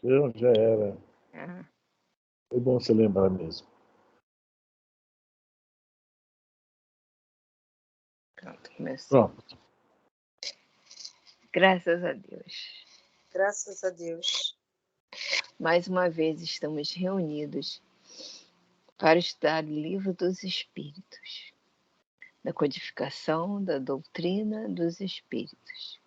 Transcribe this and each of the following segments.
Eu já era. Ah, Foi bom você lembrar mesmo. pronto, começou. Pronto. Graças a Deus. Graças a Deus. Mais uma vez estamos reunidos para estudar o Livro dos Espíritos, da codificação da doutrina dos Espíritos.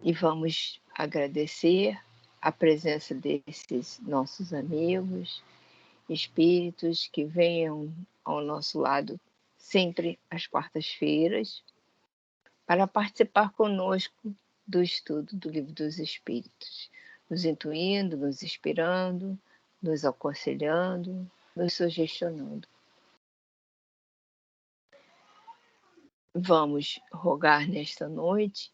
E vamos agradecer a presença desses nossos amigos, espíritos que venham ao nosso lado sempre às quartas-feiras para participar conosco do estudo do Livro dos Espíritos, nos intuindo, nos inspirando, nos aconselhando, nos sugestionando. Vamos rogar nesta noite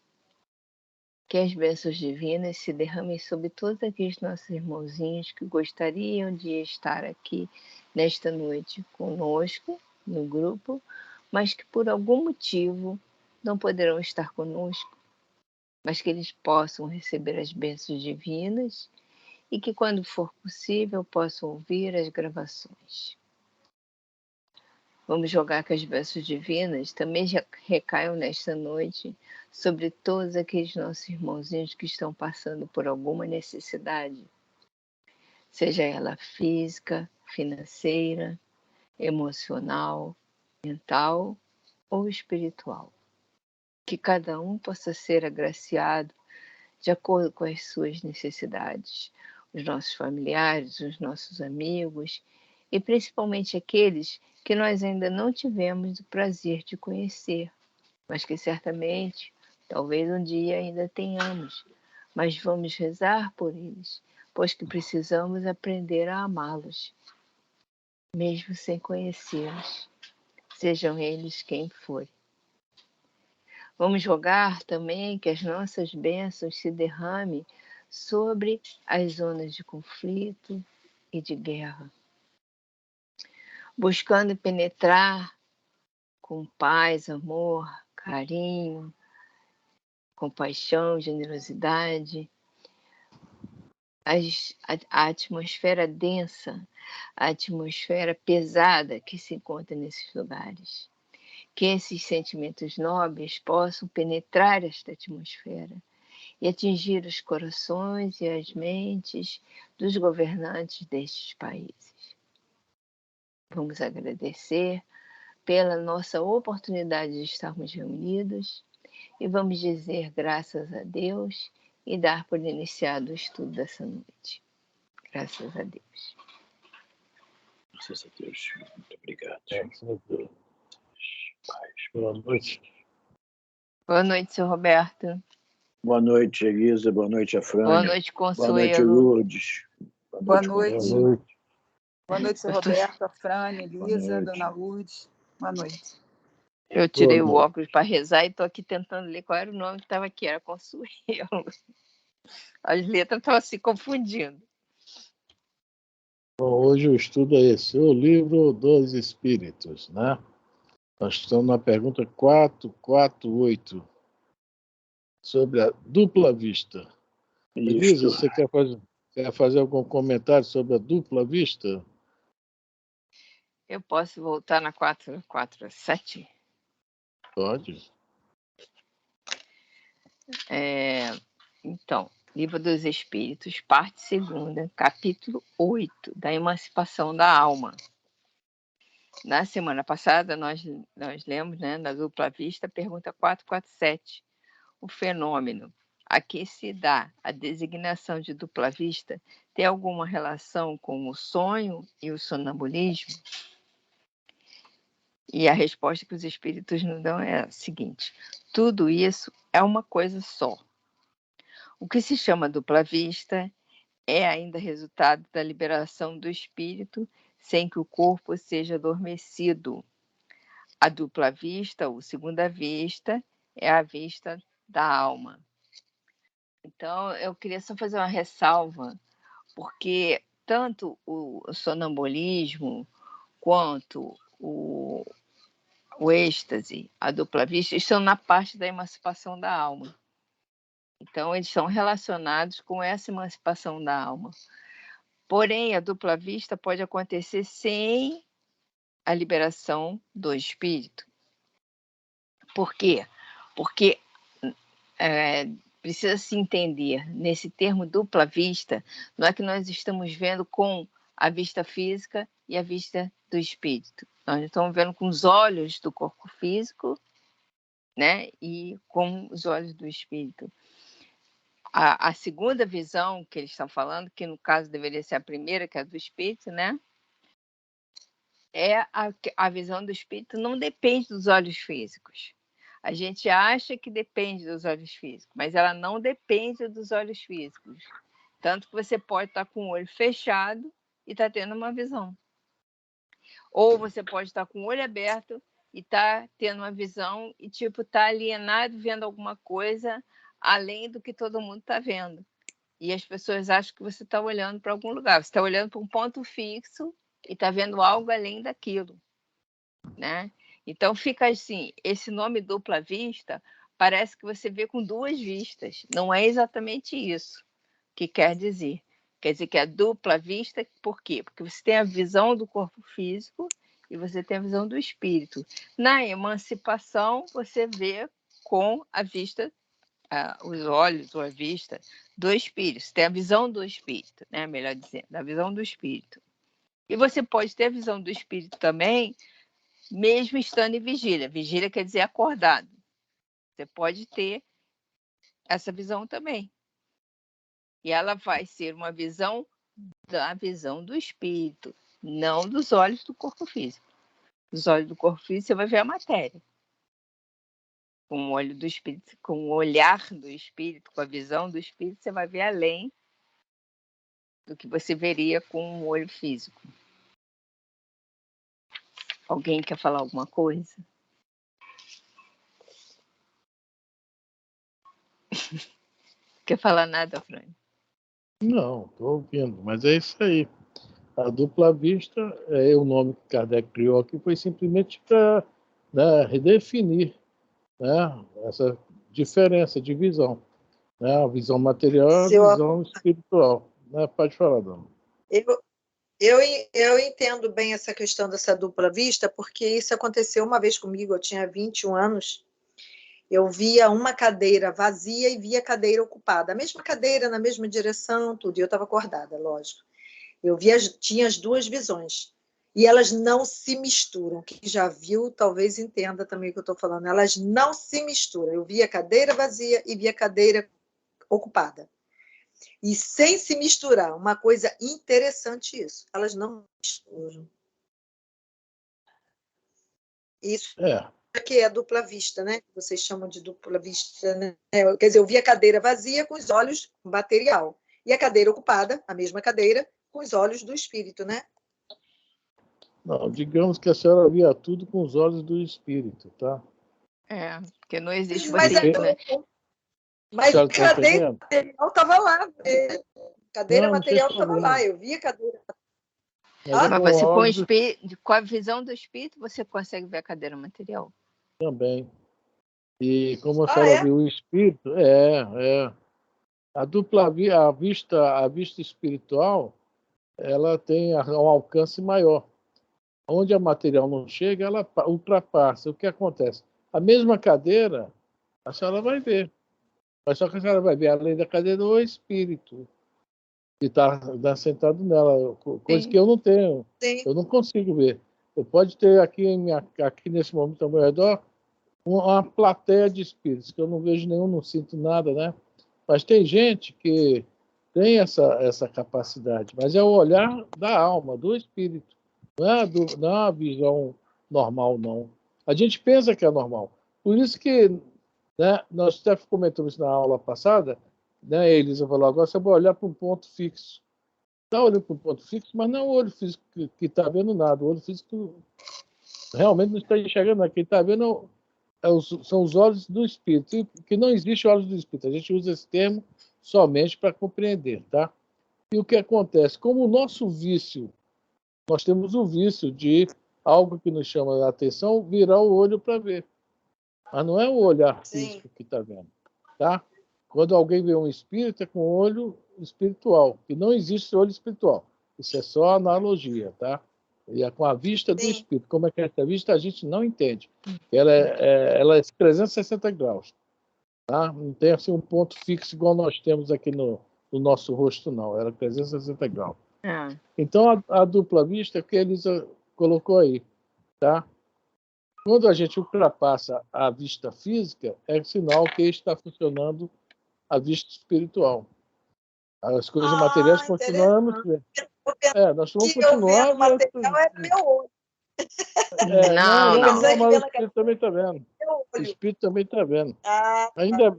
que as bênçãos divinas se derramem sobre todos aqueles nossos irmãozinhos que gostariam de estar aqui nesta noite conosco, no grupo, mas que por algum motivo não poderão estar conosco, mas que eles possam receber as bênçãos divinas e que, quando for possível, possam ouvir as gravações. Vamos jogar que as bênçãos divinas também já recaiam nesta noite sobre todos aqueles nossos irmãozinhos que estão passando por alguma necessidade, seja ela física, financeira, emocional, mental ou espiritual. Que cada um possa ser agraciado de acordo com as suas necessidades, os nossos familiares, os nossos amigos e principalmente aqueles que nós ainda não tivemos o prazer de conhecer, mas que certamente, talvez um dia ainda tenhamos, mas vamos rezar por eles, pois que precisamos aprender a amá-los, mesmo sem conhecê-los, sejam eles quem forem. Vamos rogar também que as nossas bênçãos se derramem sobre as zonas de conflito e de guerra, buscando penetrar com paz, amor, carinho, compaixão, generosidade, a atmosfera densa, a atmosfera pesada que se encontra nesses lugares. Que esses sentimentos nobres possam penetrar esta atmosfera e atingir os corações e as mentes dos governantes destes países. Vamos agradecer pela nossa oportunidade de estarmos reunidos e vamos dizer graças a Deus e dar por iniciado o estudo dessa noite. Graças a Deus. Graças a Deus. Muito obrigado. Graças a Deus. Boa noite. Boa noite, seu Roberto. Boa noite, Elisa. Boa noite, Afrânia. Boa noite, Boa noite, Consuelo. Lourdes. Boa noite. Boa noite. Boa noite, seu Eu tô- Roberto, Afrânia, Elisa, noite. Dona Lourdes. Boa noite. Eu tirei Boa o noite. óculos para rezar e estou aqui tentando ler qual era o nome que estava aqui, era Consuelo. As letras estavam se confundindo. Bom, hoje o estudo é esse, o Livro dos Espíritos, né? Nós estamos na pergunta 448, sobre a dupla vista. Elisa, Isto. você quer fazer algum comentário sobre a dupla vista? Eu posso voltar na 447? Pode. Então, Livro dos Espíritos, parte 2ª, capítulo 8, da emancipação da alma. Na semana passada, nós lemos, né, na dupla vista, pergunta 447, o fenômeno a que se dá a designação de dupla vista tem alguma relação com o sonho e o sonambulismo? E a resposta que os espíritos nos dão é a seguinte: tudo isso é uma coisa só. O que se chama dupla vista é ainda resultado da liberação do espírito sem que o corpo seja adormecido. A dupla vista, ou segunda vista, é a vista da alma. Então, eu queria só fazer uma ressalva, porque tanto o sonambulismo quanto o êxtase, a dupla vista, estão na parte da emancipação da alma. Então, eles são relacionados com essa emancipação da alma. Porém, a dupla vista pode acontecer sem a liberação do espírito. Por quê? Porque precisa se entender, nesse termo dupla vista, não é que nós estamos vendo com a vista física e a vista do espírito. Nós estamos vendo com os olhos do corpo físico, né, e com os olhos do espírito. A segunda visão que eles estão falando, que no caso deveria ser a primeira, que é a do espírito, né, a visão do espírito não depende dos olhos físicos. A gente acha que depende dos olhos físicos, mas ela não depende dos olhos físicos. Tanto que você pode estar com o olho fechado e estar tendo uma visão. Ou você pode estar com o olho aberto e estar tendo uma visão e, tipo, estar alienado vendo alguma coisa além do que todo mundo está vendo. E as pessoas acham que você está olhando para algum lugar. Você está olhando para um ponto fixo e está vendo algo além daquilo, né? Então fica assim, esse nome dupla vista parece que você vê com duas vistas. Não é exatamente isso que quer dizer. Quer dizer que é dupla vista, por quê? Porque você tem a visão do corpo físico e você tem a visão do espírito. Na emancipação, você vê com a vista, os olhos ou a vista do espírito. Você tem a visão do espírito, né? Melhor dizendo, a visão do espírito. E você pode ter a visão do espírito também, mesmo estando em vigília. Vigília quer dizer acordado. Você pode ter essa visão também. E ela vai ser uma visão da visão do espírito, não dos olhos do corpo físico. Dos olhos do corpo físico você vai ver a matéria. Com o olho do espírito, com o olhar do espírito, com a visão do espírito, você vai ver além do que você veria com o olho físico. Alguém quer falar alguma coisa? Quer falar nada, Fran? Não, estou ouvindo, mas é isso aí. A dupla vista é o nome que Kardec criou aqui, foi simplesmente para, né, redefinir, né, essa diferença de visão. Né, a visão material e a visão espiritual. Né? Pode falar, dona. Eu entendo bem essa questão dessa dupla vista, porque isso aconteceu uma vez comigo, eu tinha 21 anos, eu via uma cadeira vazia e via a cadeira ocupada. A mesma cadeira, na mesma direção, tudo. E eu estava acordada, lógico. Eu tinha as duas visões. E elas não se misturam. Quem já viu, talvez entenda também o que eu estou falando. Elas não se misturam. Eu via a cadeira vazia e via a cadeira ocupada. E sem se misturar. Uma coisa interessante isso. Elas não misturam. Isso que é a dupla vista, né? Vocês chamam de dupla vista, né? Quer dizer, eu vi a cadeira vazia com os olhos material. E a cadeira ocupada, a mesma cadeira, com os olhos do espírito, né? Não, digamos que a senhora via tudo com os olhos do espírito, tá? Porque não existe Mas a cadeira material estava lá. Cadeira material estava lá, eu vi a cadeira. Mas você, com a visão do espírito, você consegue ver a cadeira material? Também. E como a senhora viu o espírito, a dupla a vista espiritual, ela tem um alcance maior. Onde a material não chega, ela ultrapassa. O que acontece? A mesma cadeira, a senhora vai ver. Mas só que a senhora vai ver, além da cadeira, o espírito que está sentado nela. Coisa que eu não tenho. Sim. Eu não consigo ver. Eu pode ter aqui nesse momento ao meu redor uma plateia de espíritos, que eu não vejo nenhum, não sinto nada, né? Mas tem gente que tem essa capacidade, mas é o olhar da alma, do espírito. Não é uma visão normal, não. A gente pensa que é normal. Por isso que, né, nós até comentamos isso na aula passada, né, a Elisa falou, agora você vai olhar para um ponto fixo. Está olhando para um ponto fixo, mas não é o olho físico que está vendo nada. O olho físico realmente não está enxergando nada. Quem está vendo são os olhos do espírito. E que não existe olhos do espírito. A gente usa esse termo somente para compreender, tá? E o que acontece? Como o nosso vício, nós temos o vício de algo que nos chama a atenção, virar o olho para ver. Mas não é o olhar físico que está vendo, tá? Quando alguém vê um espírito, é com olho espiritual, e não existe olho espiritual. Isso é só analogia, tá? E é com a vista do Sim. espírito. Como é que é essa vista, a gente não entende. Ela é 360 graus. Tá? Não tem assim um ponto fixo igual nós temos aqui no nosso rosto, não. Ela é 360 graus. Ah, Então, a dupla vista é o que a Elisa colocou aí. Tá? Quando a gente ultrapassa a vista física, é sinal que está funcionando a vista espiritual. As coisas materiais continuamos. Nós vamos que eu continuar. vendo material é meu olho. não, não. Não, mas o espírito também está vendo. Meu O olho. espírito também está vendo. Ah, Ainda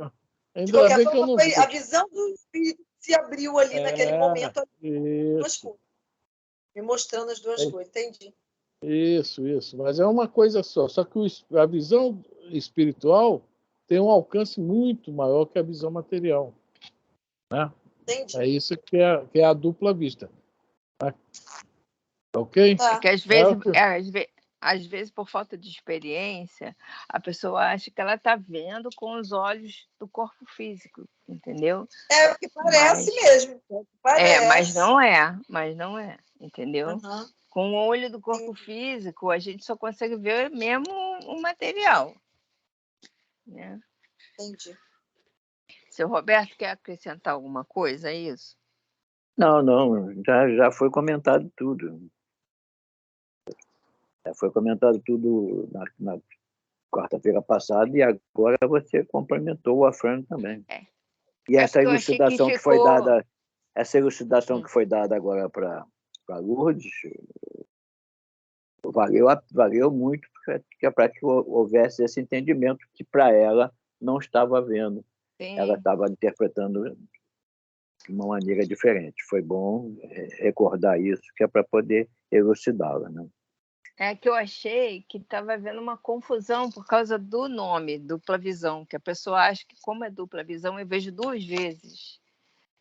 de qualquer bem que eu forma, não foi vi. a visão do espírito se abriu ali naquele momento, as duas Isso, coisas. Me mostrando as duas coisas, entendi. isso. Mas é uma coisa só. Só que a visão espiritual tem um alcance muito maior que a visão material. Né? Entendi. É isso que é a dupla vista. Ok? Tá. É que às vezes, por falta de experiência, a pessoa acha que ela está vendo com os olhos do corpo físico, entendeu? É o que parece mesmo. Mas não é, entendeu? Uhum. Com o olho do corpo físico, a gente só consegue ver mesmo o material. Né? Entendi. Seu Roberto quer acrescentar alguma coisa a isso? Não, já foi comentado tudo. Já foi comentado tudo na quarta-feira passada e agora você complementou o Afrânio também. E essa elucidação que foi dada, que foi dada agora para Lourdes, valeu muito para que houvesse esse entendimento que para ela não estava vendo. Sim. Ela estava interpretando de uma maneira diferente. Foi bom recordar isso, que é para poder elucidá-la, né? É que eu achei que estava havendo uma confusão por causa do nome, dupla visão, que a pessoa acha que, como é dupla visão, eu vejo duas vezes.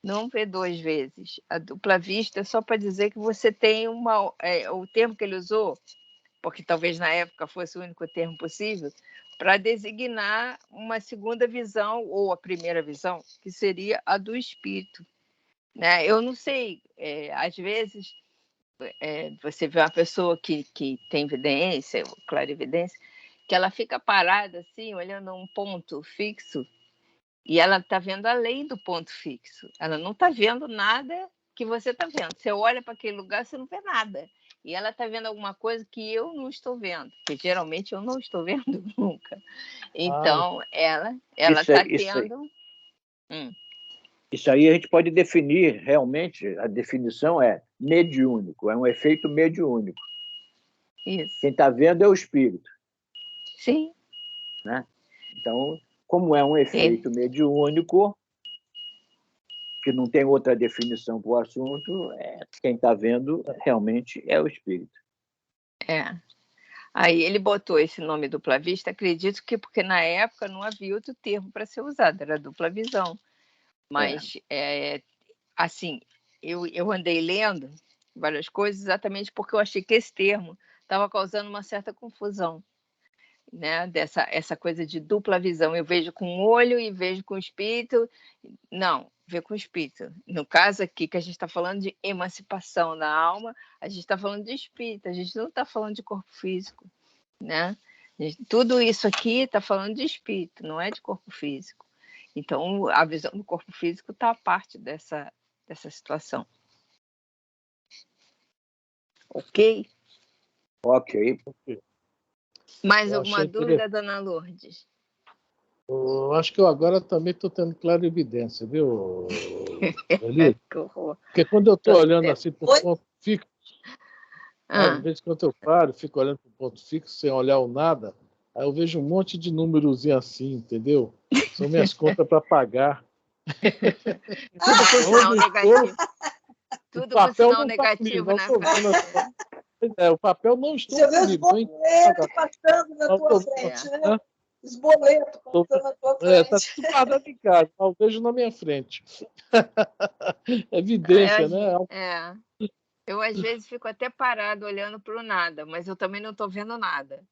Não vê duas vezes. A dupla vista é só para dizer que você tem o termo que ele usou, porque talvez na época fosse o único termo possível, para designar uma segunda visão, ou a primeira visão, que seria a do espírito. Né? Eu não sei, às vezes você vê uma pessoa que tem evidência, clarividência, que ela fica parada assim, olhando um ponto fixo, e ela está vendo além do ponto fixo. Ela não está vendo nada que você está vendo. Você olha para aquele lugar, você não vê nada. E ela está vendo alguma coisa que eu não estou vendo, porque geralmente eu não estou vendo nunca. Então, ela está tendo... Isso aí a gente pode definir realmente, a definição é mediúnico, é um efeito mediúnico. Isso. Quem está vendo é o espírito. Sim. Né? Então, como é um efeito mediúnico, que não tem outra definição para o assunto, quem está vendo realmente é o espírito. Aí ele botou esse nome dupla vista, acredito que porque na época não havia outro termo para ser usado, era dupla visão. Mas, assim, eu andei lendo várias coisas exatamente porque eu achei que esse termo estava causando uma certa confusão, né? Essa coisa de dupla visão. Eu vejo com o olho e vejo com o espírito. Não, ver com o espírito. No caso aqui, que a gente está falando de emancipação da alma, a gente está falando de espírito, a gente não está falando de corpo físico, né? Tudo isso aqui está falando de espírito, não é de corpo físico. Então, a visão do corpo físico está a parte dessa situação. Ok? Ok. Mais alguma dúvida, dona Lourdes? Eu acho que eu agora também estou tendo clarividência, viu, Eli? Que horror. Porque quando eu estou olhando assim para o ponto fixo, às vezes quando eu paro, fico olhando para o ponto fixo sem olhar o nada, aí eu vejo um monte de númerozinho assim, entendeu? São minhas contas para pagar. Tudo com sinal negativo. Tudo com sinal negativo na frente. O papel não está comigo. Você vê os boletos passando na tua frente, né? Os boletos passando na tua frente. Está tudo guardado em casa, mas eu vejo na minha frente. Evidência, né? Eu, às vezes, fico até parado olhando para o nada, mas eu também não estou vendo nada.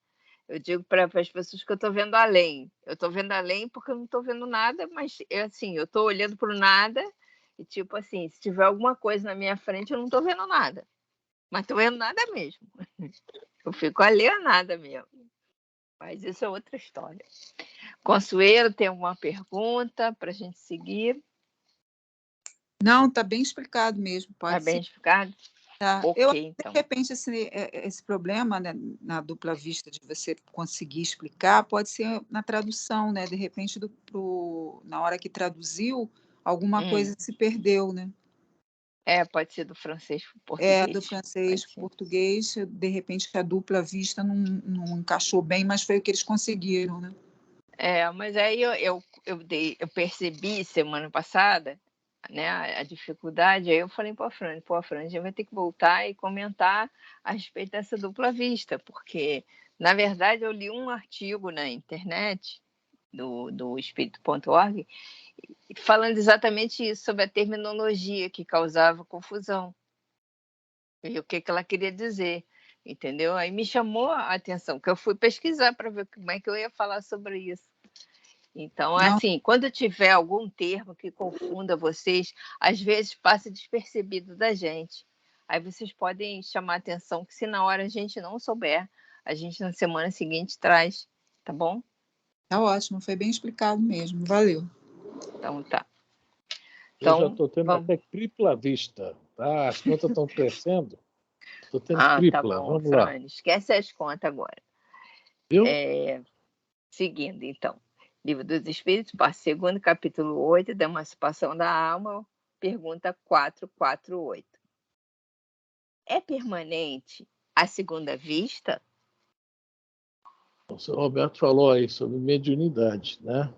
Eu digo para as pessoas que eu estou vendo além. Eu estou vendo além porque eu não estou vendo nada, mas assim, eu estou olhando para o nada e tipo assim, se tiver alguma coisa na minha frente, eu não estou vendo nada. Mas estou vendo nada mesmo. Eu fico alienada mesmo. Mas isso é outra história. Consuelo, tem alguma pergunta para a gente seguir? Não, está bem explicado mesmo. Está bem explicado? Tá. Ok, eu, então. De repente, esse problema, né, na dupla vista de você conseguir explicar pode ser na tradução, né? De repente, na hora que traduziu, alguma coisa se perdeu, né? Pode ser do francês para o português. Do francês para o português, de repente a dupla vista não encaixou bem, mas foi o que eles conseguiram, né? Mas aí eu percebi semana passada, né, a dificuldade, aí eu falei para a Fran, a gente vai ter que voltar e comentar a respeito dessa dupla vista, porque, na verdade, eu li um artigo na internet do espírito.org falando exatamente isso, sobre a terminologia que causava confusão e o que ela queria dizer, entendeu? Aí me chamou a atenção, que eu fui pesquisar para ver como é que eu ia falar sobre isso. Então, assim, quando tiver algum termo que confunda vocês, às vezes passa despercebido da gente. Aí vocês podem chamar a atenção, que se na hora a gente não souber, a gente na semana seguinte traz, tá bom? Tá ótimo, foi bem explicado mesmo, valeu. Então, tá. Eu já estou tendo até tripla vista, tá? As contas estão crescendo. Estou tendo tripla, tá bom, vamos Frane, lá. esquece as contas agora. Viu? Seguindo, então. Livro dos Espíritos, parte 2, capítulo 8, da Emancipação da Alma, pergunta 448. É permanente a segunda vista? O senhor Roberto falou aí sobre mediunidade, né?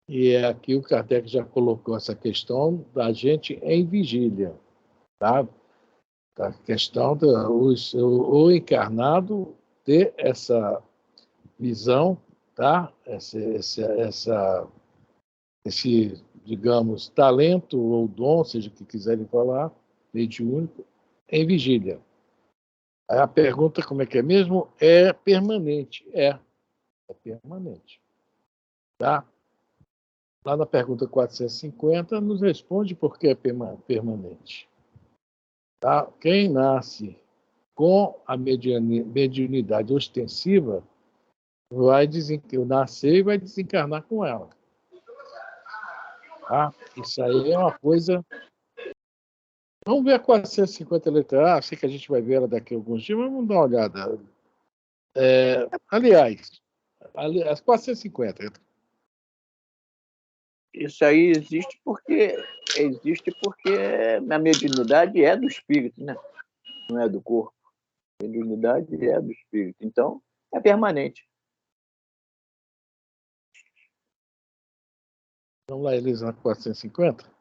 E aqui o Kardec já colocou essa questão da gente em vigília, tá? A questão do encarnado ter essa visão, tá? Esse, digamos, talento ou dom, seja o que quiserem falar, mediúnico, em vigília. Aí a pergunta, como é que é mesmo? É permanente. É permanente. Tá? Lá na pergunta 450, nos responde por que é permanente. Tá? Quem nasce com a mediunidade ostensiva vai nascer e vai desencarnar com ela. Tá? Isso aí é uma coisa... Vamos ver a 450 letra A, sei que a gente vai ver ela daqui a alguns dias, mas vamos dar uma olhada. Aliás, as 450. Isso aí existe porque a mediunidade é do espírito, né? Não é do corpo. A mediunidade é do espírito. Então, é permanente. Vamos lá, Elisa, 450?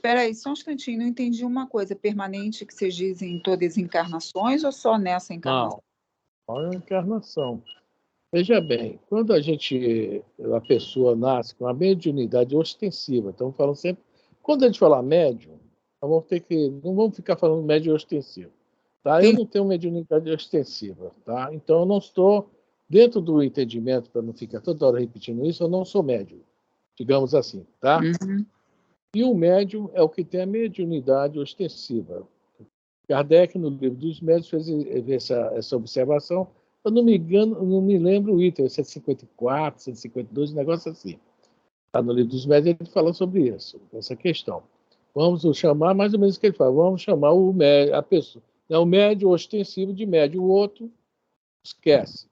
Peraí, só um instantinho, não entendi uma coisa. Permanente que vocês dizem em todas as encarnações ou só nessa encarnação? Não, só a encarnação. Veja bem, quando a pessoa nasce com a mediunidade ostensiva, estamos falando sempre, quando a gente falar médium, não vamos ficar falando médium ostensivo, tá? Eu não tenho mediunidade ostensiva, tá? Então eu não estou dentro do entendimento, para não ficar toda hora repetindo isso, eu não sou médium, digamos assim, tá? Uhum. E o médium é o que tem a mediunidade ostensiva. Kardec, no livro dos médiuns, fez essa observação. Eu não me engano, não me lembro o item, 154, 152, um negócio assim. Está no livro dos médiuns, ele fala sobre isso, essa questão. Vamos chamar, mais ou menos o que ele fala, vamos chamar a pessoa, o médium ostensivo de médium, o outro esquece,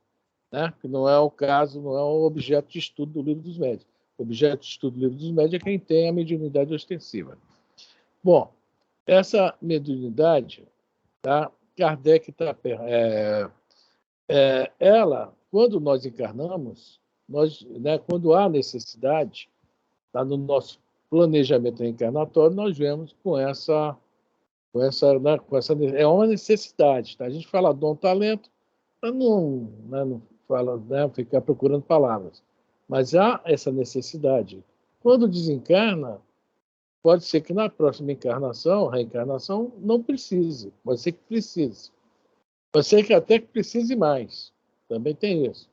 né? Que não é o caso, não é o objeto de estudo do livro dos médiuns. O objeto de estudo do livro dos médiuns é quem tem a mediunidade ostensiva. Bom, essa mediunidade, tá? Kardec está... ela, quando nós encarnamos, quando há necessidade, tá, no nosso planejamento reencarnatório, nós vemos é uma necessidade. Tá? A gente fala dom, talento, para não fala, ficar procurando palavras. Mas há essa necessidade. Quando desencarna, pode ser que na próxima reencarnação, não precise. Pode ser que precise. Pode ser que até que precise mais. Também tem isso.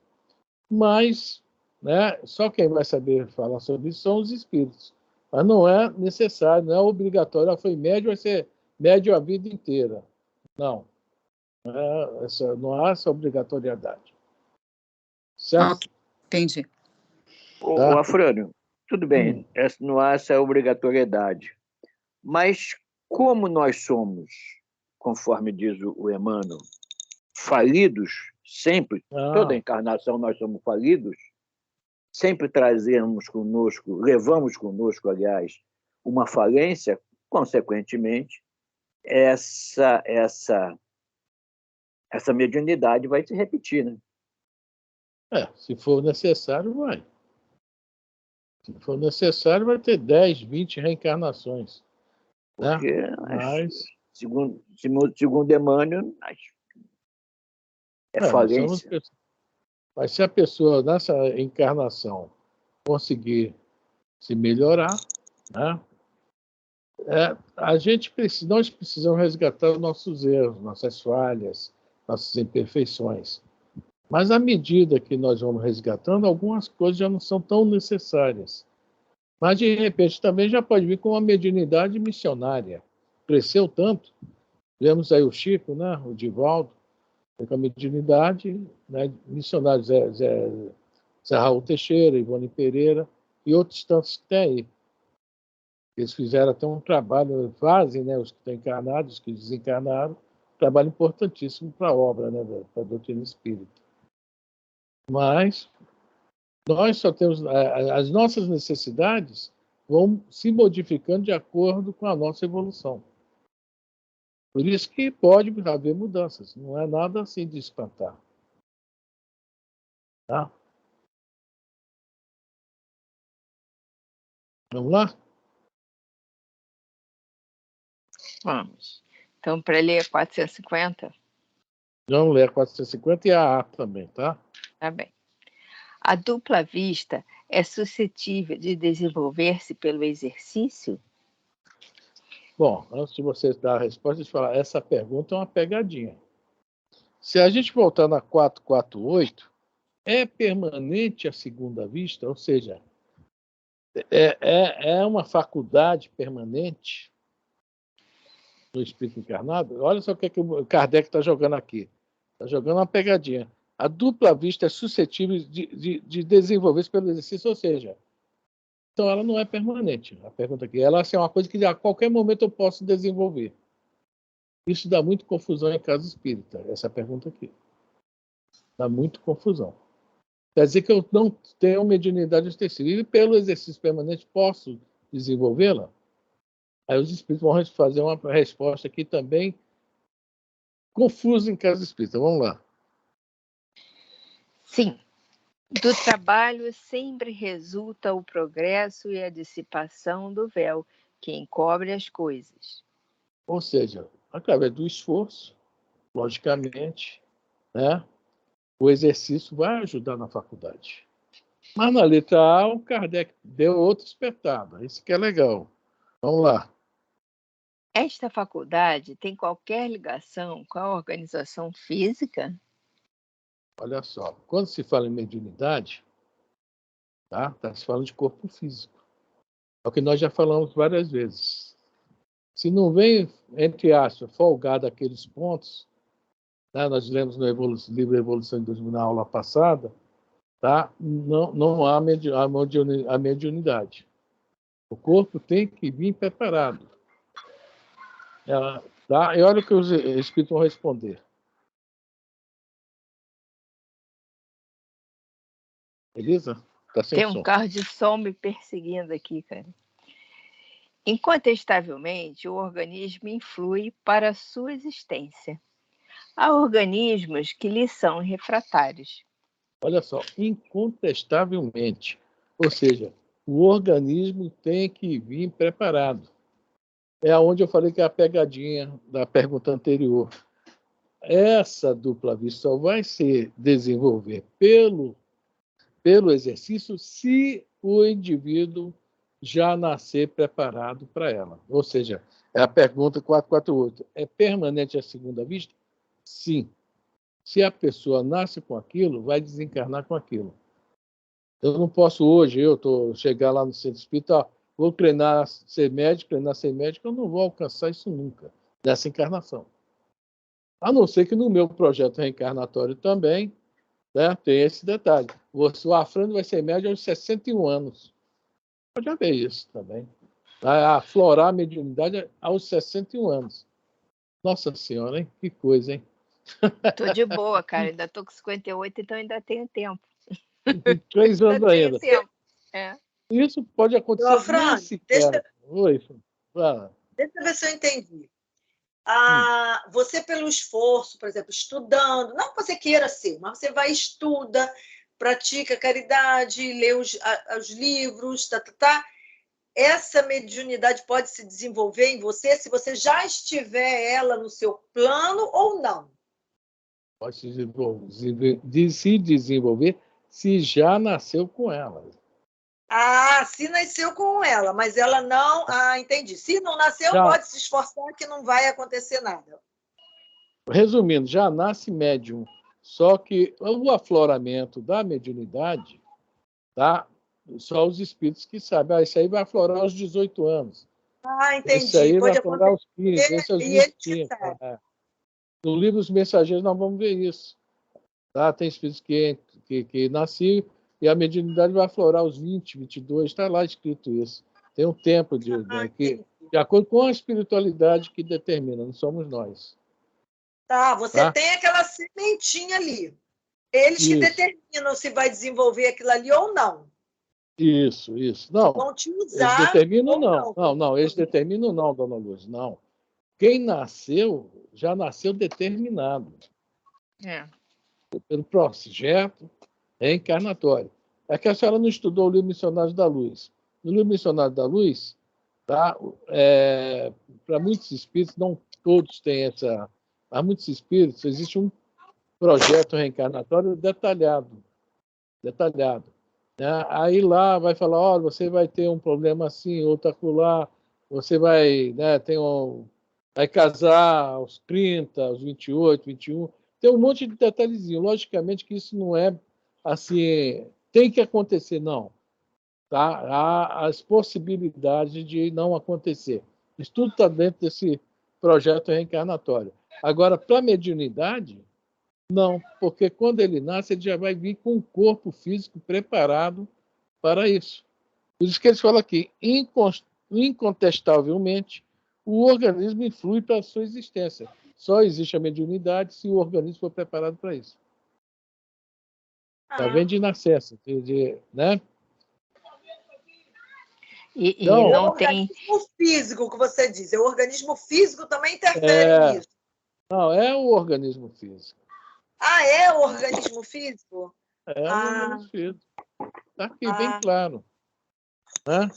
Mas, né, só quem vai saber falar sobre isso são os espíritos. Mas não é necessário, não é obrigatório. Foi médio, vai ser médio a vida inteira. Não. Não há essa obrigatoriedade. Certo? Entendi. Ô, Afrânio, tudo bem, não há essa obrigatoriedade. Mas como nós somos, conforme diz o Emmanuel, falidos, sempre, toda encarnação nós somos falidos, sempre trazemos conosco, levamos conosco, aliás, uma falência, consequentemente, essa mediunidade vai se repetir, né? Se for necessário, vai. Se for necessário, vai ter 10, 20 reencarnações. Porque, Mas, segundo Emmanuel, é falência. Mas se a pessoa, nessa encarnação, conseguir se melhorar, né? Nós precisamos resgatar os nossos erros, nossas falhas, nossas imperfeições. Mas à medida que nós vamos resgatando, algumas coisas já não são tão necessárias. Mas, de repente, também já pode vir com uma mediunidade missionária. Cresceu tanto. Vemos aí o Chico, né? O Divaldo, com a mediunidade, né? Missionários Zé Raul Teixeira, Ivone Pereira e outros tantos que tem aí. Eles fizeram até um trabalho, fazem, né? Os que estão encarnados, os que desencarnaram, um trabalho importantíssimo para a obra, né? Para a doutrina espírita. Mas nós só temos as nossas necessidades vão se modificando de acordo com a nossa evolução. Por isso que pode haver mudanças, não é nada assim de espantar. Tá? Vamos lá? Vamos. Então, para ler 450? Vamos ler 450 e a A também, tá? Tá bem. A dupla vista é suscetível de desenvolver-se pelo exercício? Bom, antes de você dar a resposta, deixa eu falar, essa pergunta é uma pegadinha. Se a gente voltar na 448, é permanente a segunda vista? Ou seja, é uma faculdade permanente no espírito encarnado? Olha só o que o Kardec está jogando aqui. Está jogando uma pegadinha. A dupla vista é suscetível de desenvolver-se pelo exercício, ou seja, então ela não é permanente. A pergunta aqui, ela assim, é uma coisa que a qualquer momento eu posso desenvolver. Isso dá muita confusão em casa espírita, essa pergunta aqui. Dá muita confusão. Quer dizer que eu não tenho mediunidade extensiva e pelo exercício permanente posso desenvolvê-la? Aí os espíritos vão fazer uma resposta aqui também confusa em casa espírita. Vamos lá. Sim. Do trabalho sempre resulta o progresso e a dissipação do véu que encobre as coisas. Ou seja, através do esforço, logicamente, né, o exercício vai ajudar na faculdade. Mas na letra A, o Kardec deu outra espetada. Isso que é legal. Vamos lá. Esta faculdade tem qualquer ligação com a organização física? Olha só, quando se fala em mediunidade, tá se falando de corpo físico. É o que nós já falamos várias vezes. Se não vem, entre aspas, folgado aqueles pontos, né, nós lemos no livro Evolução de 2000 na aula passada, tá? Não há a mediunidade. O corpo tem que vir preparado. Tá? E olha o que os espíritos vão responder. Elisa? Tá sem Tem um som. carro de som me perseguindo aqui, cara. Incontestavelmente, o organismo influi para a sua existência. Há organismos que lhe são refratários. Olha só, incontestavelmente. Ou seja, o organismo tem que vir preparado. É onde eu falei que é a pegadinha da pergunta anterior. Essa dupla vista só vai se desenvolver pelo exercício se o indivíduo já nascer preparado para ela. Ou seja, é a pergunta 448. É permanente a segunda vista? Sim. Se a pessoa nasce com aquilo, vai desencarnar com aquilo. Eu não posso hoje, chegar lá no centro espírita, vou treinar ser médico, eu não vou alcançar isso nunca, nessa encarnação. A não ser que no meu projeto reencarnatório também, né, tem esse detalhe. O Afrânio vai ser médico aos 61 anos. Pode haver isso também. Vai aflorar a mediunidade aos 61 anos. Nossa Senhora, hein? Que coisa, hein? Tô de boa, cara. Ainda tô com 58, então ainda tenho tempo. 3 anos ainda. É. Isso pode acontecer Fran, nem sequer. Oi, fala. Deixa eu ver se eu entendi. Você, pelo esforço, por exemplo, estudando, não que você queira ser, mas você vai, estuda, pratica caridade, lê os livros, essa mediunidade pode se desenvolver em você se você já estiver ela no seu plano ou não? Pode se desenvolver se já nasceu com ela. Se nasceu com ela, mas ela não... entendi. Se não nasceu, pode se esforçar que não vai acontecer nada. Resumindo, já nasce médium, só que o afloramento da mediunidade, tá? Só os espíritos que sabem. Isso aí vai aflorar aos 18 anos. Entendi. Isso aí pode vai aflorar aos 15, esse é os 25. No livro Os Mensageiros nós vamos ver isso. Tá? Tem espíritos que nasciam e a mediunidade vai aflorar aos 20, 22, está lá escrito isso. Tem um tempo de acordo com a espiritualidade que determina, não somos nós. Você tem aquela sementinha ali. Eles que determinam se vai desenvolver aquilo ali ou não. Isso. Não, vão te usar. Eles determinam não. Eles determinam não, dona Luz, não. Quem nasceu, já nasceu determinado. Pelo projeto reencarnatório. É que a senhora não estudou o livro Missionários da Luz. No livro Missionários da Luz, tá? Para muitos espíritos, não todos têm essa... Para muitos espíritos, existe um projeto reencarnatório detalhado. Né? Aí lá vai falar, olha, você vai ter um problema assim, outro acolá, você vai, né, vai casar aos 30, aos 28, 21, tem um monte de detalhezinho. Logicamente que isso não é assim, tem que acontecer, não. Tá? Há as possibilidades de não acontecer. Isso tudo está dentro desse projeto reencarnatório. Agora, para a mediunidade, não, porque quando ele nasce, ele já vai vir com o corpo físico preparado para isso. Por isso que eles falam aqui, incontestavelmente, o organismo influi para a sua existência. Só existe a mediunidade se o organismo for preparado para isso. Já vem de nascença, né? Então, não o organismo físico que você diz, o organismo físico também interfere nisso? Não, é o organismo físico. É o organismo físico? É o organismo físico. Está aqui bem claro. Né?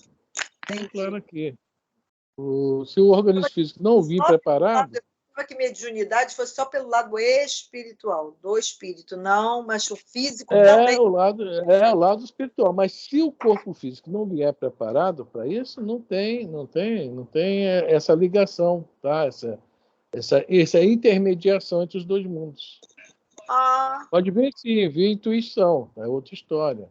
Bem claro aqui. Se o organismo físico não vir preparado... Que mediunidade fosse só pelo lado espiritual, do espírito, não, mas o físico também... o lado espiritual, mas se o corpo físico não vier preparado para isso, não tem essa ligação, tá? Essa intermediação entre os dois mundos. Pode vir sim, vir intuição, é outra história.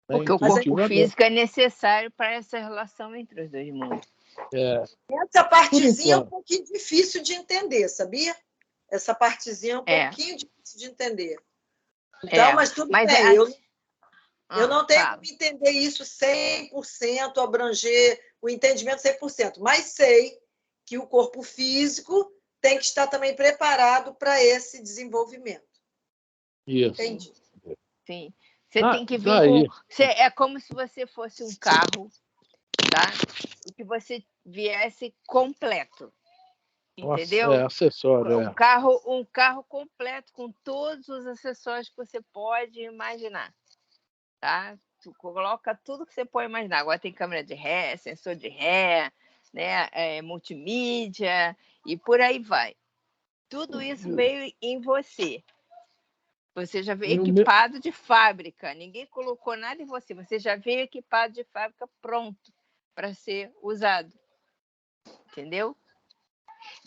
Porque o corpo físico é necessário para essa relação entre os dois mundos. Essa partezinha é um pouquinho difícil de entender, sabia? Essa partezinha é um pouquinho difícil de entender. Então, mas tudo bem. Eu não tenho como entender isso 100%, abranger o entendimento 100%, mas sei que o corpo físico tem que estar também preparado para esse desenvolvimento. Isso. Entendi. Sim. Você tem que vir com... É como se você fosse um carro, tá? E que você viesse completo. Entendeu? Acessório. Um carro completo com todos os acessórios que você pode imaginar. Tá? Tu coloca tudo que você pode imaginar. Agora tem câmera de ré, sensor de ré, né? Multimídia e por aí vai. Tudo isso veio em você. Você já veio equipado de fábrica. Ninguém colocou nada em você. Você já veio equipado de fábrica pronto para ser usado. Entendeu?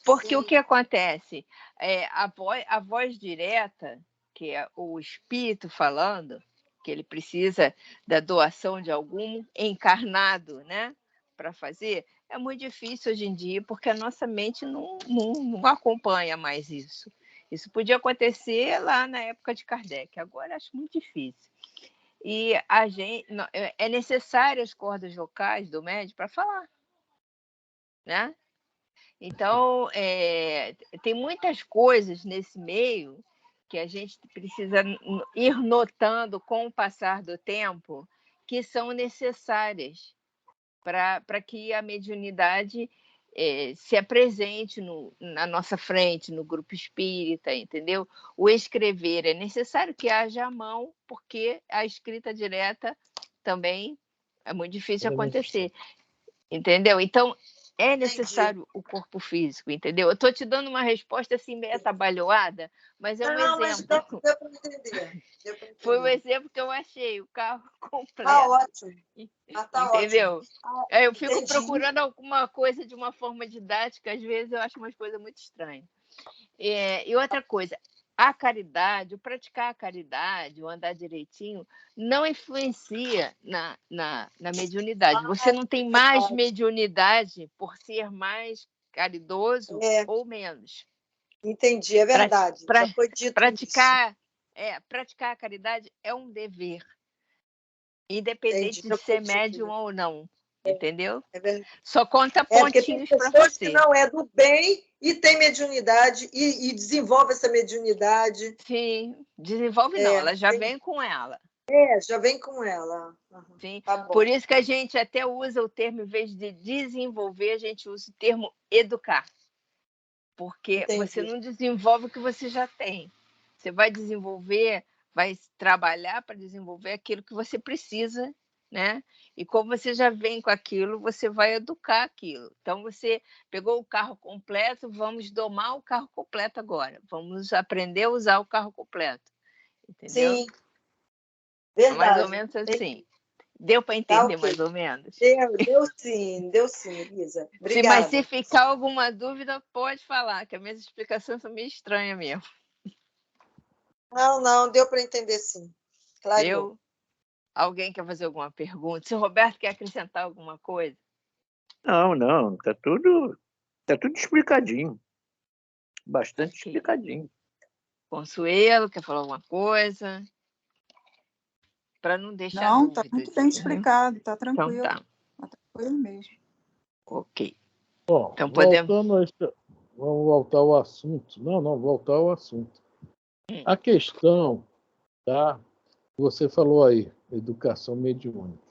Porque o que acontece? A voz direta, que é o espírito falando, que ele precisa da doação de algum encarnado, né, para fazer, é muito difícil hoje em dia, porque a nossa mente não acompanha mais isso. Isso podia acontecer lá na época de Kardec, agora acho muito difícil. E a gente, é necessário as cordas vocais do médium para falar, né? Então, tem muitas coisas nesse meio que a gente precisa ir notando com o passar do tempo que são necessárias para que a mediunidade se apresente na nossa frente, no grupo espírita, entendeu? O escrever é necessário que haja a mão, porque a escrita direta também é muito difícil de acontecer, entendeu? Então, é necessário o corpo físico, entendeu? Eu estou te dando uma resposta assim meio atabalhoada, mas é um exemplo. Mas deu para entender. Foi o exemplo que eu achei, o carro completo. Tá ótimo. Tá entendeu? Ótimo. Eu fico procurando alguma coisa de uma forma didática, às vezes eu acho umas coisas muito estranhas. E outra coisa, a caridade, o praticar a caridade, o andar direitinho, não influencia na mediunidade. Você não tem mais mediunidade por ser mais caridoso ou menos. Entendi, é verdade. Já foi dito praticar a caridade é um dever, independente de ser médium ou não. Entendeu? É verdade. Só conta pontinhos para você. Que não é do bem e tem mediunidade e desenvolve essa mediunidade. Sim, desenvolve não, ela já vem com ela. Já vem com ela. Uhum. Sim. Tá bom. Por isso que a gente até usa o termo, em vez de desenvolver, a gente usa o termo educar. Porque você não desenvolve o que você já tem. Você vai desenvolver, vai trabalhar para desenvolver aquilo que você precisa, né? E como você já vem com aquilo, você vai educar aquilo. Então, você pegou o carro completo, vamos domar o carro completo agora. Vamos aprender a usar o carro completo. Entendeu? Sim, verdade. Mais ou menos assim. Deu para entender mais ou menos? Deu sim, Elisa. Obrigada. Mas se ficar alguma dúvida, pode falar, que as minhas explicações são meio estranhas mesmo. Não, deu para entender sim. Claro. Alguém quer fazer alguma pergunta? Se o Roberto quer acrescentar alguma coisa? Não, tá tudo explicadinho. Bastante explicadinho. Consuelo, quer falar alguma coisa? Para não deixar Não, dúvidas. Está muito bem explicado, está tranquilo. Então tá. Está tranquilo mesmo. Ok. Bom, então podemos... Vamos voltar ao assunto. Não, voltar ao assunto. A questão, tá? Você falou aí, educação mediúnica.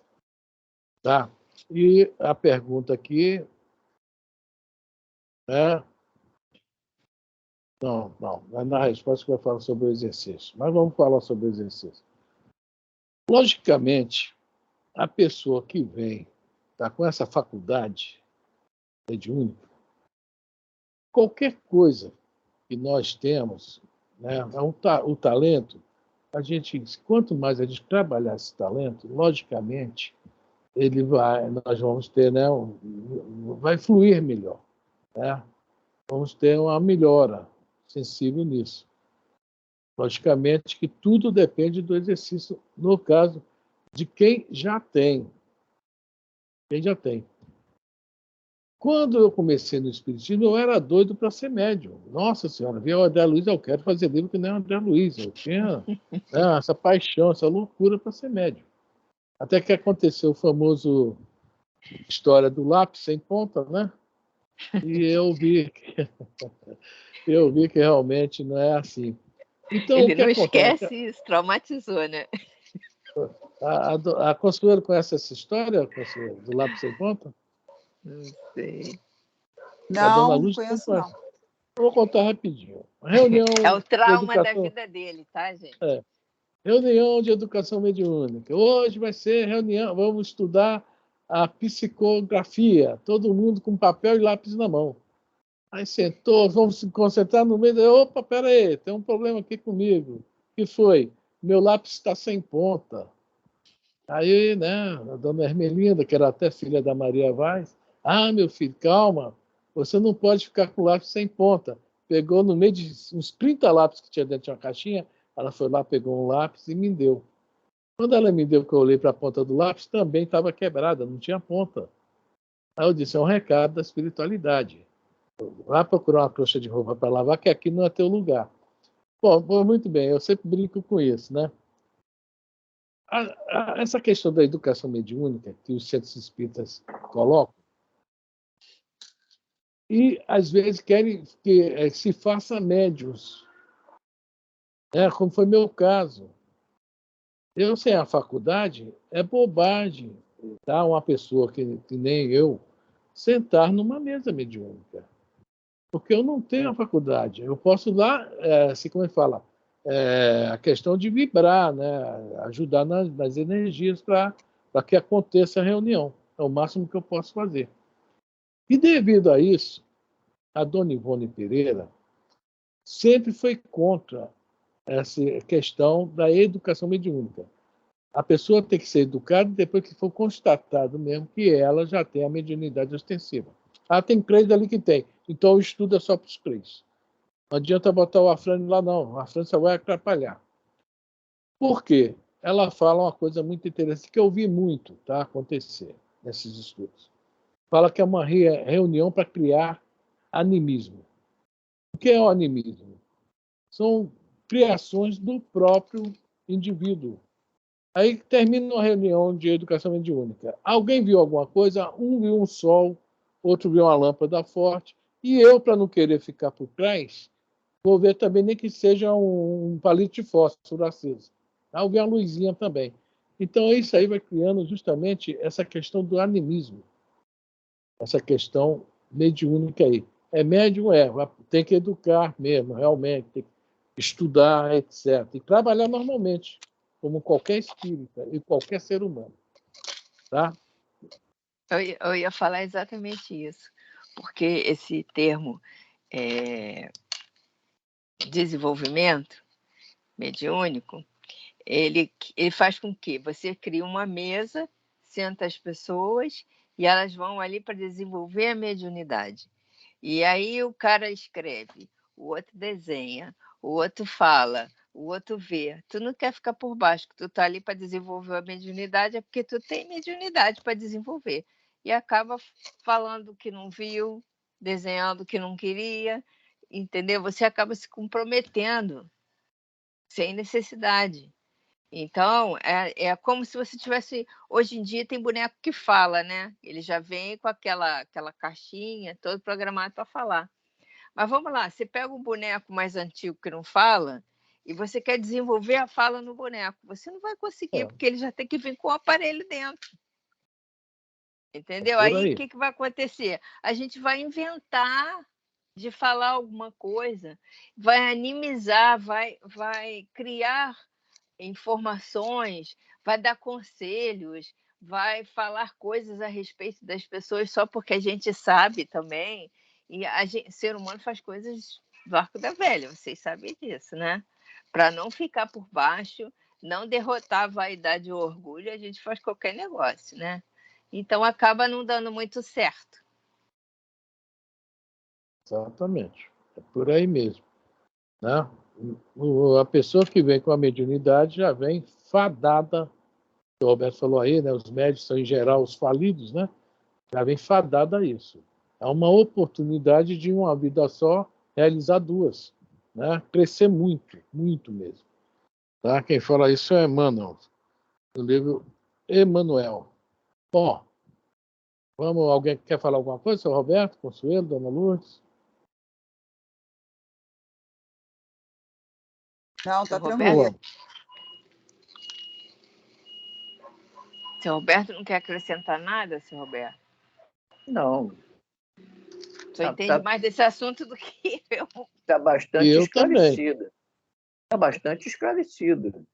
Tá? E a pergunta aqui é... Não, na resposta que eu falo sobre o exercício. Mas vamos falar sobre o exercício. Logicamente, a pessoa que vem, tá com essa faculdade mediúnica, qualquer coisa que nós temos, né, o talento, quanto mais a gente trabalhar esse talento, logicamente, nós vamos ter, né, vai fluir melhor, né? Vamos ter uma melhora sensível nisso. Logicamente que tudo depende do exercício, no caso de quem já tem. Quando eu comecei no Espiritismo, eu era doido para ser médium. Nossa Senhora, via o André Luiz, eu quero fazer livro que nem o André Luiz. Eu tinha essa paixão, essa loucura para ser médium. Até que aconteceu o famoso história do lápis sem ponta, né? E eu vi que realmente não é assim. Então, ele não esquece isso, traumatizou, né? A Consuelo conhece essa história, Consuelo, do lápis sem ponta? Não sei. Não conheço, não. Eu vou contar rapidinho. Reunião é o trauma da vida dele, tá, gente? Reunião de educação mediúnica. Hoje vai ser reunião, vamos estudar a psicografia, todo mundo com papel e lápis na mão. Aí sentou, vamos se concentrar no meio. Opa, peraí, tem um problema aqui comigo. O que foi? Meu lápis está sem ponta. Aí, né, a dona Hermelinda, que era até filha da Maria Vaz, meu filho, calma, Você não pode ficar com o lápis sem ponta. Pegou no meio de uns 30 lápis que tinha dentro de uma caixinha, ela foi lá, pegou um lápis e me deu. Quando ela me deu, que eu olhei para a ponta do lápis, também estava quebrada, não tinha ponta. Aí eu disse, é um recado da espiritualidade. Vá procurar uma trouxa de roupa para lavar, que aqui não é teu lugar. Bom, muito bem, eu sempre brinco com isso, né? Essa questão da educação mediúnica, que os centros espíritas colocam, e às vezes querem que se faça médiuns, como foi meu caso. Eu, sem a faculdade, é bobagem, tá? Uma pessoa que nem eu sentar numa mesa mediúnica. Porque eu não tenho a faculdade. Eu posso lá, assim como ele fala, a questão de vibrar, né? Ajudar nas energias para que aconteça a reunião. É o máximo que eu posso fazer. E devido a isso, a dona Ivone Pereira sempre foi contra essa questão da educação mediúnica. A pessoa tem que ser educada depois que for constatado mesmo que ela já tem a mediunidade ostensiva. Tem crente ali que tem, então o estudo é só para os crentes. Não adianta botar o Afrânio lá, não. O Afrânio só vai atrapalhar. Por quê? Ela fala uma coisa muito interessante, que eu vi muito acontecer nesses estudos. Fala que é uma reunião para criar animismo. O que é o animismo? São criações do próprio indivíduo. Aí termina uma reunião de educação mediúnica. Alguém viu alguma coisa? Um viu um sol, outro viu uma lâmpada forte. E eu, para não querer ficar por trás, vou ver também nem que seja um palito de fósforo aceso. Eu vi uma luzinha também. Então, isso aí vai criando justamente essa questão do animismo. Essa questão mediúnica aí. É médium? Tem que educar mesmo, realmente. Tem que estudar, etc. E trabalhar normalmente, como qualquer espírita e qualquer ser humano. Tá? Eu ia falar exatamente isso, porque esse termo desenvolvimento mediúnico, ele faz com que você crie uma mesa, senta as pessoas e elas vão ali para desenvolver a mediunidade. E aí o cara escreve, o outro desenha, o outro fala, o outro vê. Tu não quer ficar por baixo, que tu tá ali para desenvolver a mediunidade, é porque tu tem mediunidade para desenvolver. E acaba falando o que não viu, desenhando o que não queria, entendeu? Você acaba se comprometendo sem necessidade. Então, é como se você tivesse... Hoje em dia tem boneco que fala, né? Ele já vem com aquela caixinha, todo programado para falar. Mas vamos lá, você pega um boneco mais antigo que não fala e você quer desenvolver a fala no boneco. Você não vai conseguir, porque ele já tem que vir com o aparelho dentro. Entendeu? Aí o que vai acontecer? A gente vai inventar de falar alguma coisa, vai animizar, vai criar informações, vai dar conselhos, vai falar coisas a respeito das pessoas só porque a gente sabe também. E ser humano faz coisas do arco da velha, vocês sabem disso, né? Para não ficar por baixo, não derrotar a vaidade e o orgulho, a gente faz qualquer negócio, né? Então acaba não dando muito certo. Exatamente. É por aí mesmo. Né? A pessoa que vem com a mediunidade já vem fadada, o Roberto falou aí, né? Os médios são, em geral, os falidos, né? Já vem fadada a isso. É uma oportunidade de uma vida só realizar duas, né? Crescer muito, muito mesmo. Tá? Quem fala isso é Emmanuel, no livro Emmanuel. Bom, alguém quer falar alguma coisa, seu Roberto, Consuelo, Dona Lourdes? Não, tá tranquilo. Seu Roberto não quer acrescentar nada, seu Roberto? Não. Você entende mais desse assunto do que eu. Está bastante esclarecido. Está bastante esclarecido.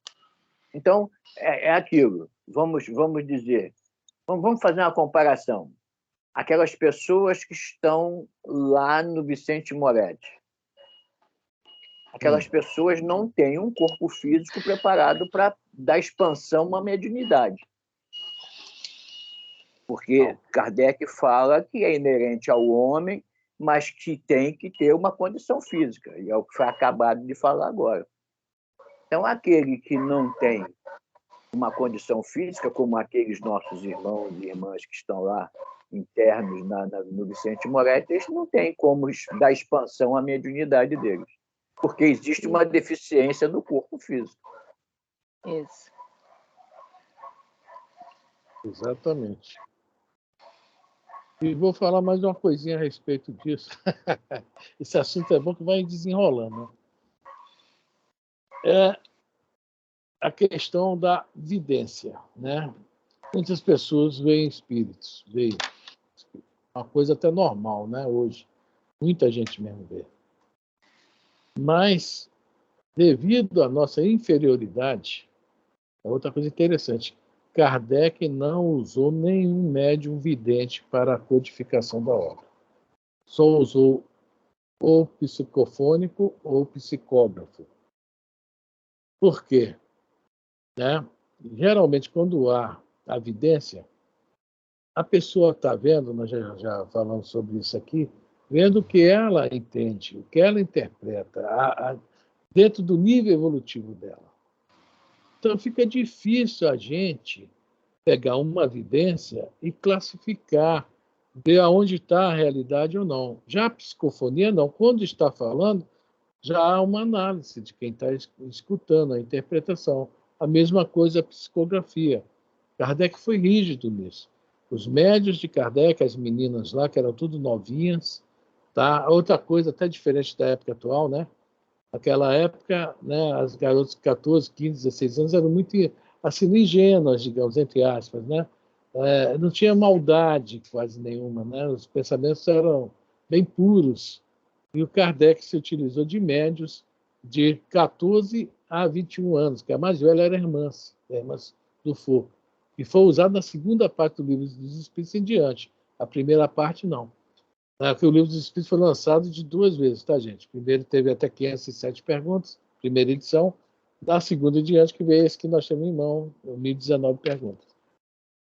Então, é aquilo. Vamos dizer. Vamos fazer uma comparação. Aquelas pessoas que estão lá no Vicente Moretti. Aquelas pessoas não têm um corpo físico preparado para dar expansão a uma mediunidade. Porque Kardec fala que é inerente ao homem mas que tem que ter uma condição física, e é o que foi acabado de falar agora. Então, aquele que não tem uma condição física, como aqueles nossos irmãos e irmãs que estão lá internos no Vicente Moretti, eles não têm como dar expansão à mediunidade deles, porque existe uma deficiência no corpo físico. Isso. Exatamente. E vou falar mais uma coisinha a respeito disso. Esse assunto é bom que vai desenrolando. É a questão da vidência, né? Muitas pessoas veem espíritos, veem uma coisa até normal, né? Hoje, muita gente mesmo vê. Mas, devido à nossa inferioridade, é outra coisa interessante. Kardec não usou nenhum médium vidente para a codificação da obra. Só usou ou psicofônico ou psicógrafo. Por quê? Né? Geralmente, quando há a vidência, a pessoa está vendo, nós já falamos sobre isso aqui, vendo o que ela entende, o que ela interpreta, dentro do nível evolutivo dela. Então, fica difícil a gente pegar uma evidência e classificar, ver aonde está a realidade ou não. Já a psicofonia, não. Quando está falando, já há uma análise de quem está escutando, a interpretação. A mesma coisa a psicografia. Kardec foi rígido nisso. Os médios de Kardec, as meninas lá, que eram tudo novinhas, tá? Outra coisa até diferente da época atual, né? Naquela época, né, as garotas de 14, 15, 16 anos eram muito assim, ingênuas, digamos, entre aspas, né? Não tinha maldade quase nenhuma, né? Os pensamentos eram bem puros. E o Kardec se utilizou de médios de 14 a 21 anos, que a mais velha era a irmã do Foucault. E foi usado na segunda parte do Livro dos Espíritos em diante. A primeira parte, não. Porque o Livro dos Espíritos foi lançado de 2 vezes, tá, gente? Primeiro teve até 507 perguntas, primeira edição. Da segunda em diante, que veio esse que nós temos em mão, 1019 perguntas.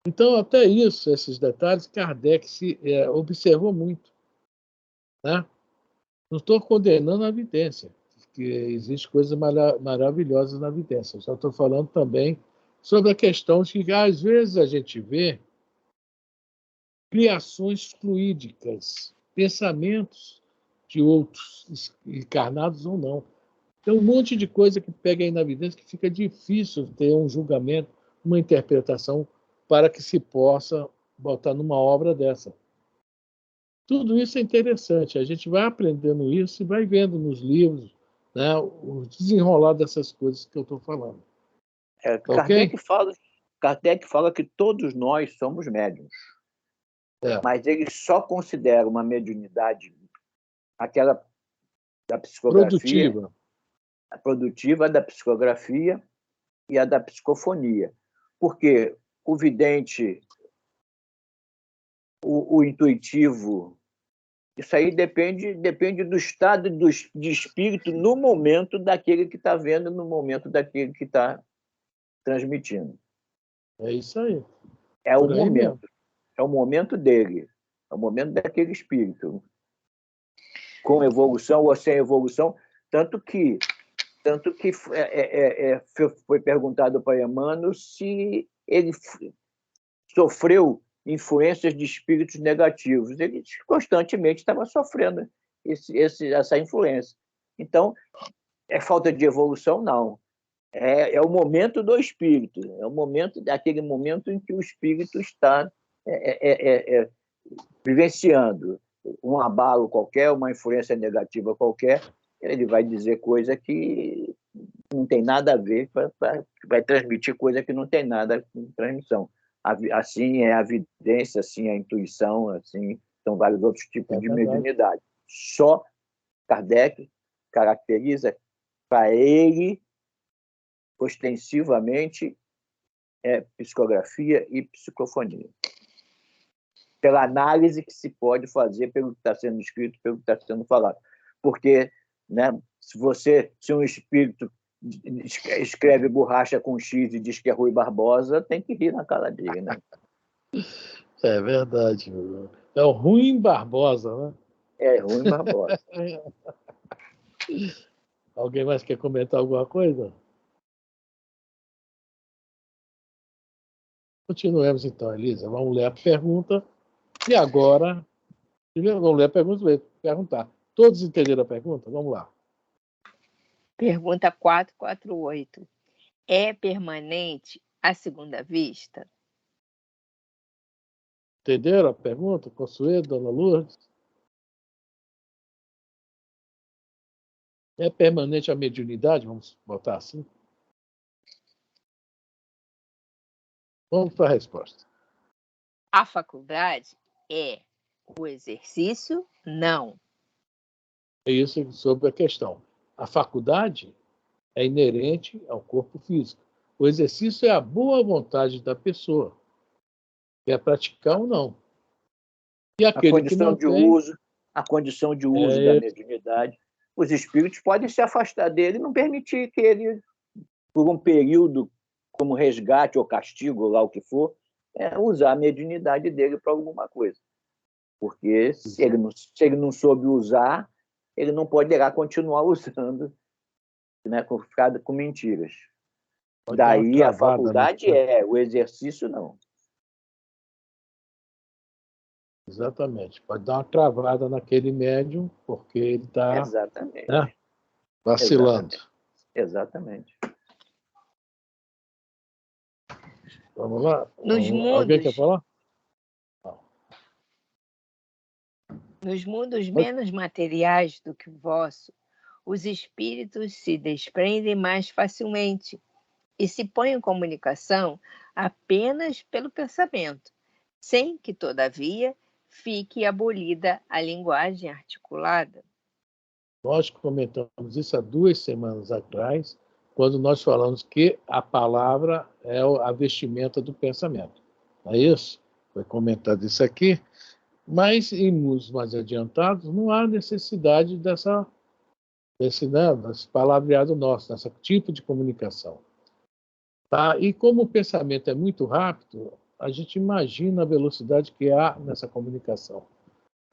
Então, até isso, esses detalhes, Kardec observou muito. Né? Não estou condenando a evidência, porque existem coisas maravilhosas na evidência. Eu só estou falando também sobre a questão de que, às vezes, a gente vê criações fluídicas, pensamentos de outros, encarnados ou não. Tem um monte de coisa que pega aí na evidência que fica difícil ter um julgamento, uma interpretação para que se possa botar numa obra dessa. Tudo isso é interessante. A gente vai aprendendo isso e vai vendo nos livros, né, o desenrolar dessas coisas que eu estou falando. Kardec fala que todos nós somos médiuns. Mas ele só considera uma mediunidade aquela da psicografia, a produtiva da psicografia e a da psicofonia. Porque o vidente, o intuitivo, isso aí depende do estado de espírito no momento daquele que está vendo, no momento daquele que está transmitindo. É isso aí. É o momento. É o momento dele. É o momento daquele espírito. Com evolução ou sem evolução. Tanto que foi perguntado para Emmanuel se ele sofreu influências de espíritos negativos. Ele constantemente estava sofrendo essa influência. Então, é falta de evolução? Não. É o momento do espírito, aquele momento em que o espírito está vivenciando um abalo qualquer, uma influência negativa qualquer, ele vai dizer coisa que não tem nada a ver, vai transmitir coisa que não tem nada com transmissão. Assim é a vidência, assim é a intuição, assim são vários outros tipos de mediunidade. Só Kardec caracteriza para ele ostensivamente psicografia e psicofonia. Pela análise que se pode fazer pelo que está sendo escrito, pelo que está sendo falado. Porque, né, se um espírito escreve borracha com X e diz que é Rui Barbosa, tem que rir na cara dele, né? É verdade. É o Rui Barbosa, né? É Rui Barbosa. Alguém mais quer comentar alguma coisa? Continuemos então, Elisa. Vamos ler a pergunta. E agora, primeiro vamos ler a pergunta e perguntar. Todos entenderam a pergunta? Vamos lá. Pergunta 448. É permanente a segunda vista? Entenderam a pergunta? Consuelo, Dona Lourdes? É permanente a mediunidade? Vamos botar assim? Vamos para a resposta. A faculdade é. O exercício, não. É isso sobre a questão. A faculdade é inerente ao corpo físico. O exercício é a boa vontade da pessoa. Quer praticar ou não. E aquele que não tem... A condição de uso da mediunidade. Os espíritos podem se afastar dele e não permitir que ele, por um período, como resgate ou castigo, lá o que for, usar a mediunidade dele para alguma coisa. Porque se ele não soube usar, ele não poderá continuar usando, né, com mentiras. Daí a faculdade o exercício não. Exatamente. Pode dar uma travada naquele médium, porque ele está vacilando. Exatamente. Vamos lá? Alguém quer falar? Nos mundos menos materiais do que o vosso, os espíritos se desprendem mais facilmente e se põem em comunicação apenas pelo pensamento, sem que, todavia, fique abolida a linguagem articulada. Nós comentamos isso há 2 semanas atrás, quando nós falamos que a palavra é a vestimenta do pensamento. Não é isso? Foi comentado isso aqui. Mas em mundos mais adiantados não há necessidade desse palavreado nosso, desse tipo de comunicação. Tá? E como o pensamento é muito rápido, a gente imagina a velocidade que há nessa comunicação.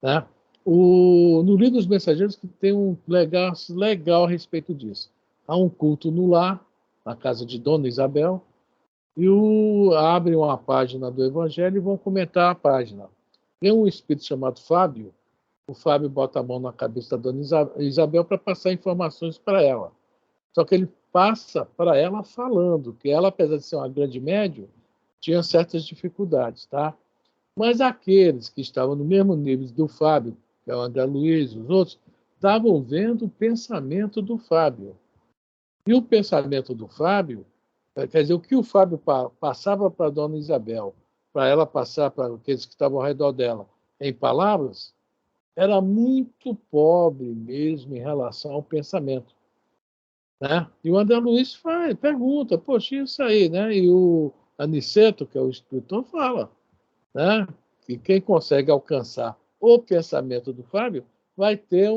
Né? No Livro dos Mensageiros que tem um legal a respeito disso. Há um culto no lar, na casa de Dona Isabel, e abrem uma página do Evangelho e vão comentar a página. Tem um espírito chamado Fábio. O Fábio bota a mão na cabeça da Dona Isabel para passar informações para ela. Só que ele passa para ela falando que ela, apesar de ser uma grande médium, tinha certas dificuldades, tá? Mas aqueles que estavam no mesmo nível do Fábio, que é o André Luiz e os outros, estavam vendo o pensamento do Fábio. E o pensamento do Fábio, quer dizer, o que o Fábio passava para a Dona Isabel, para ela passar para aqueles que estavam ao redor dela, em palavras, era muito pobre mesmo em relação ao pensamento. Né? E o André Luiz pergunta, poxa, isso aí, né? E o Aniceto, que é o escritor, fala, né? Que quem consegue alcançar o pensamento do Fábio vai ter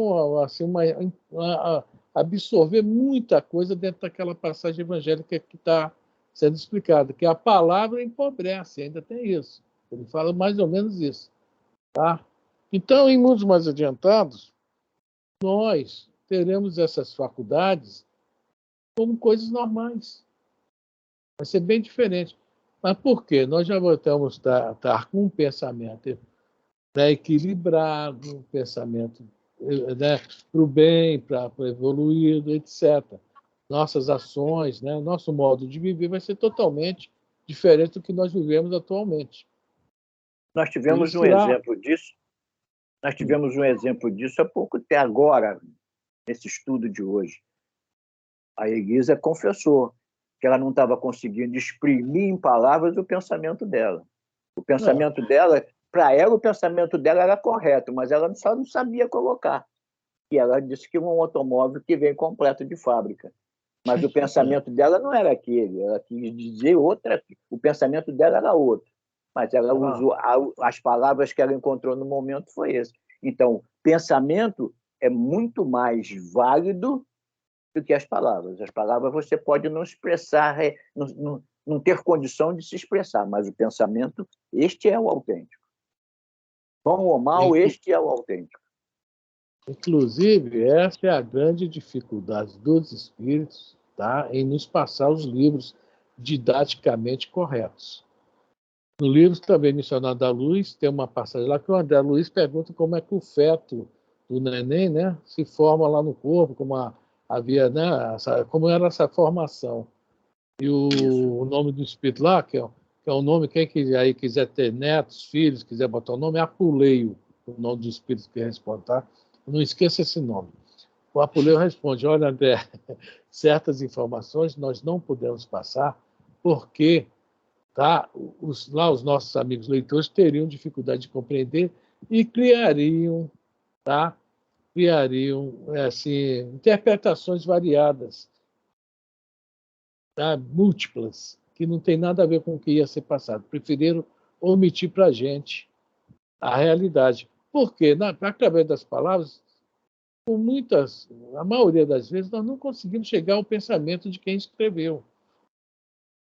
absorver muita coisa dentro daquela passagem evangélica que está sendo explicada, que a palavra empobrece, ainda tem isso. Ele fala mais ou menos isso. Tá? Então, em mundos mais adiantados, nós teremos essas faculdades como coisas normais. Vai ser bem diferente. Mas por quê? Nós já voltamos a estar com um pensamento, né, equilibrado, um pensamento, né, para o bem, para o evoluído, etc. Nossas ações, né, nosso modo de viver vai ser totalmente diferente do que nós vivemos atualmente. Nós tivemos um exemplo disso. Nós tivemos um exemplo disso há pouco tempo, agora, nesse estudo de hoje. A Elisa confessou que ela não estava conseguindo exprimir em palavras o pensamento dela. O pensamento dela, para ela, o pensamento dela era correto, mas ela só não sabia colocar. E ela disse que um automóvel que vem completo de fábrica. Mas o pensamento dela não era aquele, ela quis dizer outra, o pensamento dela era outro. Mas ela usou as palavras que ela encontrou no momento foi esse. Então, pensamento é muito mais válido do que as palavras. As palavras você pode não expressar, não ter condição de se expressar, mas o pensamento, este é o autêntico. Bom ou mal, este é o autêntico. Inclusive, essa é a grande dificuldade dos espíritos, tá? Em nos passar os livros didaticamente corretos. No livro também mencionado da Luz, tem uma passagem lá que o André Luiz pergunta como é que o feto do neném, né, se forma lá no corpo, havia, né, como era essa formação. E o nome do espírito lá, que é um nome, quem aí quiser ter netos, filhos, quiser botar o nome, é Apuleio, o nome do espírito que responde, tá? Não esqueça esse nome. O Apuleio responde: olha, André, certas informações nós não podemos passar porque, tá, os nossos amigos leitores teriam dificuldade de compreender e criariam, tá, assim, interpretações variadas, tá, múltiplas, que não tem nada a ver com o que ia ser passado. Preferiram omitir para a gente a realidade. Porque, através das palavras, a maioria das vezes, nós não conseguimos chegar ao pensamento de quem escreveu.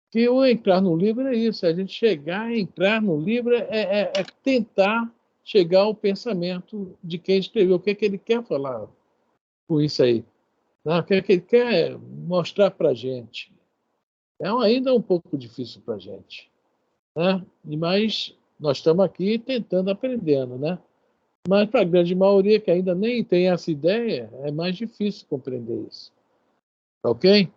Que o entrar no livro é isso, a gente entrar no livro é tentar chegar ao pensamento de quem escreveu, o que é que ele quer falar com isso aí, né? O que é que ele quer mostrar para a gente. Ainda um pouco difícil para a gente, né? Mas nós estamos aqui tentando, aprendendo, né? Mas para a grande maioria que ainda nem tem essa ideia, é mais difícil compreender isso. Ok?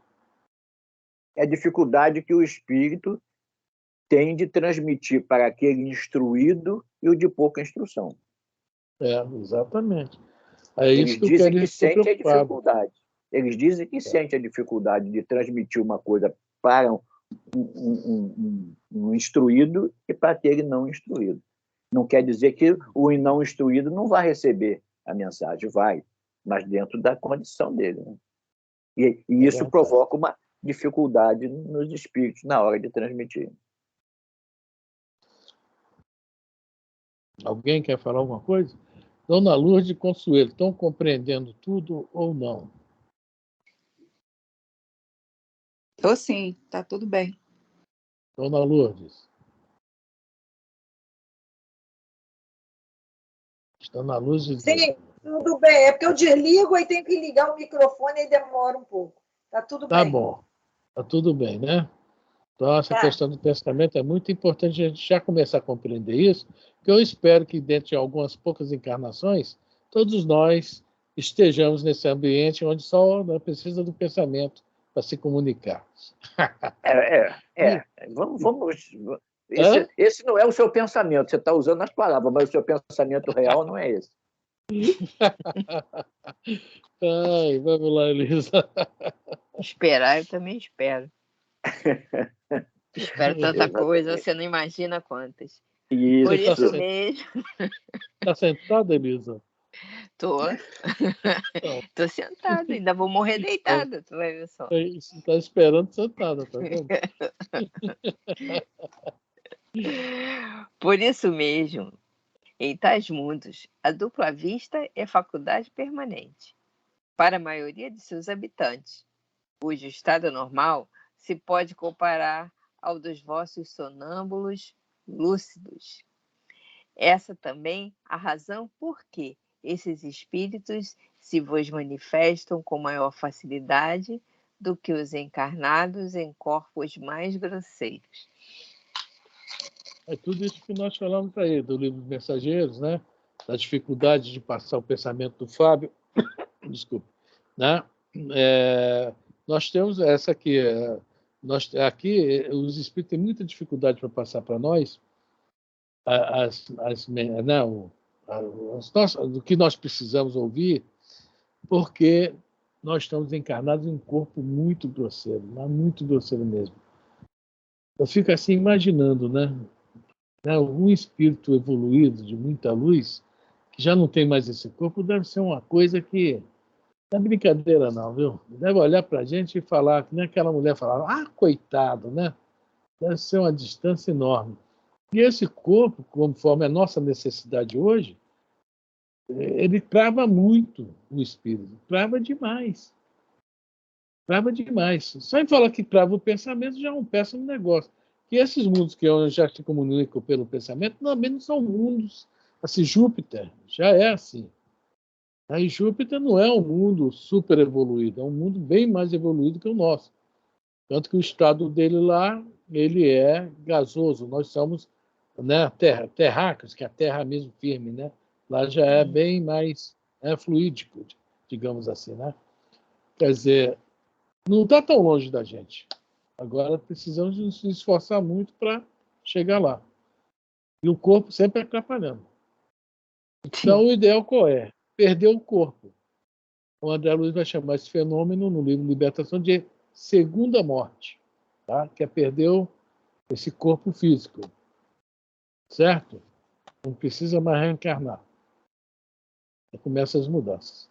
É a dificuldade que o espírito tem de transmitir para aquele instruído e o de pouca instrução. Exatamente. Eles dizem que sente a dificuldade. Eles dizem que sente a dificuldade de transmitir uma coisa para um instruído e para aquele não instruído. Não quer dizer que o não instruído não vai receber a mensagem, vai, mas dentro da condição dele, né? E isso provoca uma dificuldade nos espíritos na hora de transmitir. Alguém quer falar alguma coisa? Dona Lourdes Consuelo, estão compreendendo tudo ou não? Estou sim, está tudo bem. Dona Lourdes. Dona Lourdes. Sim, tudo bem. É porque eu desligo e tenho que ligar o microfone e demora um pouco. Está tudo bem. Tá bom. Está tudo bem, né? Então, essa questão do pensamento é muito importante a gente já começar a compreender isso, que eu espero que, dentro de algumas poucas encarnações, todos nós estejamos nesse ambiente onde só precisa do pensamento para se comunicar. Vamos. Esse não é o seu pensamento, você está usando as palavras, mas o seu pensamento real não é esse. Ai, vamos lá, Elisa. Esperar, eu também espero. Espero tanta coisa, você não imagina quantas. Isso. Por isso mesmo. Está sentada, Elisa? Tô sentada, ainda vou morrer deitada, tu vai ver só. Está esperando sentada, tá vendo? Por isso mesmo, em tais mundos, a dupla vista é faculdade permanente para a maioria de seus habitantes, cujo estado normal se pode comparar ao dos vossos sonâmbulos lúcidos. Essa também a razão por que esses espíritos se vos manifestam com maior facilidade do que os encarnados em corpos mais grosseiros. É tudo isso que nós falamos aí, do livro Mensageiros, né? Da dificuldade de passar o pensamento do Fábio. Desculpe. Né? Nós temos essa aqui. Aqui, os espíritos têm muita dificuldade para passar para nós do que nós precisamos ouvir, porque nós estamos encarnados em um corpo muito grosseiro, mas muito grosseiro mesmo. Eu fico assim imaginando, né? Um espírito evoluído de muita luz, que já não tem mais esse corpo, deve ser uma coisa que não é brincadeira não, viu? Deve olhar para a gente e falar, que nem aquela mulher falava, coitado, né? Deve ser uma distância enorme. E esse corpo, conforme a nossa necessidade hoje, ele trava muito o espírito, trava demais. Trava demais. Só em falar que trava o pensamento já é um péssimo negócio. Que esses mundos que eu já se comunicam pelo pensamento, também não são mundos, assim, Júpiter, já é assim. Aí Júpiter não é um mundo super evoluído, é um mundo bem mais evoluído que o nosso. Tanto que o estado dele lá, ele é gasoso. Nós somos, né, terráqueos, que é a terra mesmo firme, né? Lá já é bem mais fluídico, digamos assim, né? Quer dizer, não está tão longe da gente. Agora precisamos nos esforçar muito para chegar lá. E o corpo sempre atrapalhando. Então, o ideal qual é? Perder o corpo. O André Luiz vai chamar esse fenômeno, no livro Libertação, de segunda morte, tá? Que é perder esse corpo físico. Certo? Não precisa mais reencarnar. Aí começam as mudanças.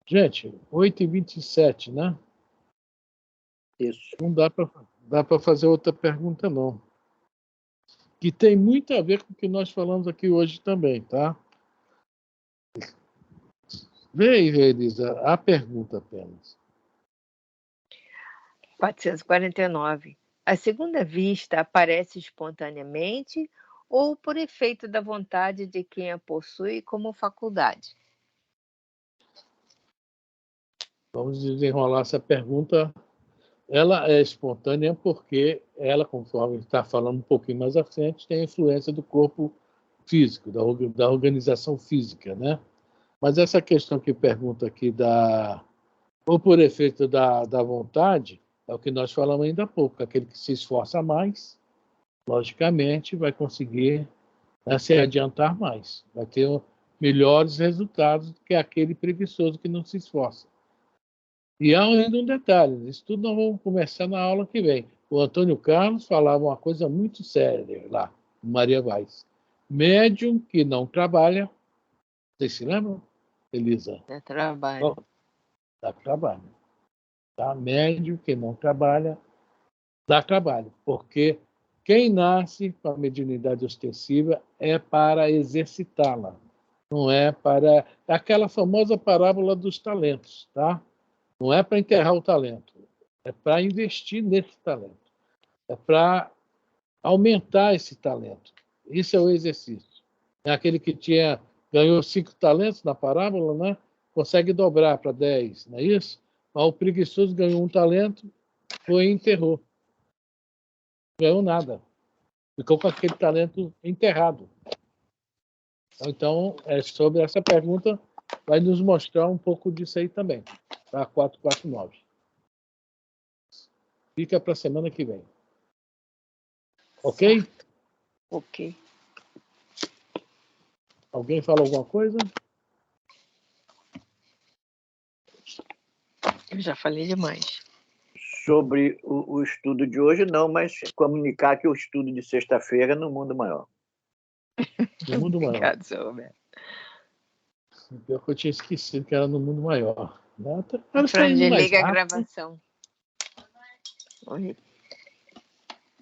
Gente, 8h27, né? Isso. Não dá para fazer outra pergunta, não. Que tem muito a ver com o que nós falamos aqui hoje também, tá? Vê aí, Elisa, a pergunta apenas. 449. A segunda vista aparece espontaneamente ou por efeito da vontade de quem a possui como faculdade? Vamos desenrolar essa pergunta. Ela é espontânea porque ela, conforme está falando um pouquinho mais à frente, tem a influência do corpo físico, da organização física, né? Mas essa questão que pergunta aqui ou por efeito da vontade, é o que nós falamos ainda há pouco. Aquele que se esforça mais, logicamente, vai conseguir, né, se adiantar mais. Vai ter melhores resultados do que aquele preguiçoso que não se esforça. E há ainda um detalhe, isso tudo nós vamos começar na aula que vem. O Antônio Carlos falava uma coisa muito séria lá, Maria Vaz. Médium que não trabalha, vocês se lembram, Elisa? Dá trabalho. Dá trabalho. Tá? Médium que não trabalha, dá trabalho. Porque quem nasce com a mediunidade ostensiva é para exercitá-la. Não é para... Aquela famosa parábola dos talentos, tá? Não é para enterrar o talento, é para investir nesse talento, é para aumentar esse talento. Isso é o exercício. É aquele que ganhou 5 talentos na parábola, né? Consegue dobrar para 10, não é isso? Mas o preguiçoso ganhou um talento, foi e enterrou. Não ganhou nada. Ficou com aquele talento enterrado. Então, sobre essa pergunta, vai nos mostrar um pouco disso aí também. Tá? 449. Fica para a semana que vem. Ok? Certo. Ok. Alguém fala alguma coisa? Eu já falei demais. Sobre o estudo de hoje, não, mas comunicar que o estudo de sexta-feira é no Mundo Maior. No Mundo Maior. Obrigado, seu Roberto. Pior que eu tinha esquecido que era no Mundo Maior. Né? Fran, desliga a gravação. Oi.